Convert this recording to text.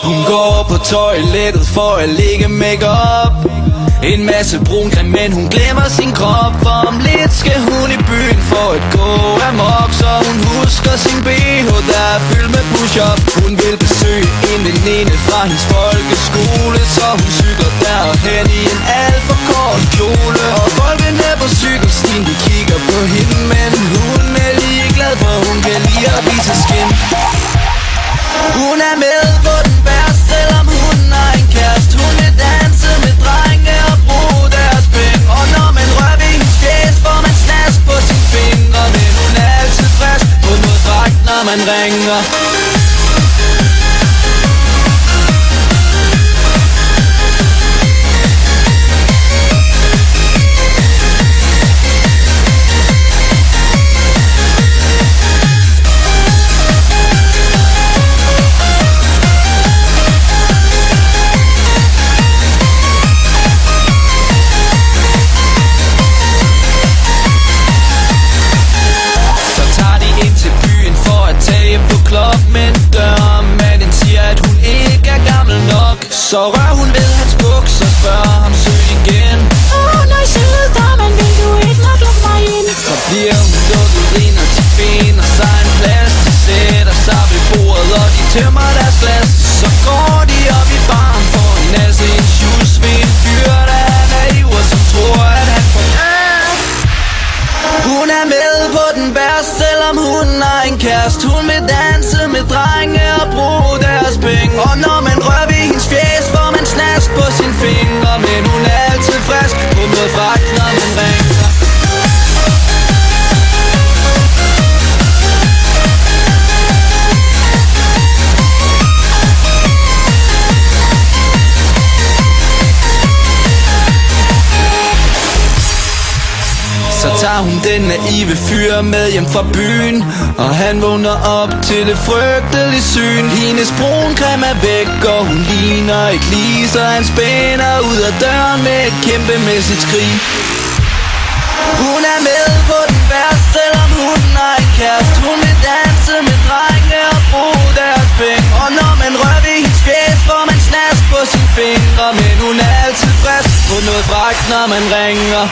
Hun går på toilettet for at lægge makeup. En masse brun creme, men hun glemmer sin krop. For om lidt skal hun i byen for at gå amok. Så hun husker sin BH, der er fyldt med push-up. Hun vil besøge en veninde fra hendes folkeskole, så hun cykler derhen i en alt for kort kjole. Og folkene på cykelstien, de kigger på hende, men hun er ligeglad, for hun kan lide at vise skin. Hun er med på den værste, selvom hun har en kæreste. Hun vil danse med drenge og bruge deres penge. Og når man rører ved hendes fjes, får man snask på sine fingre. Men hun er altid frisk på noget dragt, når man ringer. Men dørmanden siger, at hun ikke er gammel nok. Så rører hun ved hans bukser og spørger ham søg igen. Nej, søde damen, vil du ikke nok lukke mig ind? Så bliver hun lukket ind, og de finder sig en plads. De sætter sig ved bordet, og de tømmer deres glas. Så går de op i baren for en nasse en juice ved en fyr, der er naiv og som tror, at han får Hun er med på den værste, selvom hun har en kæreste. Hun vil danse med drenge og bruge deres penge. Og når man rører ved hendes fjes, får man snask på sine fingre. Men hun er altid frisk på noget fragt, når man ringer. Så tager hun den naive fyr med hjem fra byen, og han vågner op til det frygtelige syn. Hendes bruncreme er væk, og hun ligner ikke lige, så han spænder ud af døren med et kæmpemæssigt skrig. Hun er med på den værste, selvom hun har en kæreste. Hun vil danse med drenge og bruge deres penge. Og når man rører ved hendes fjes, får man snask på sine fingre. Men hun er altid frisk på noget fragt, når man ringer.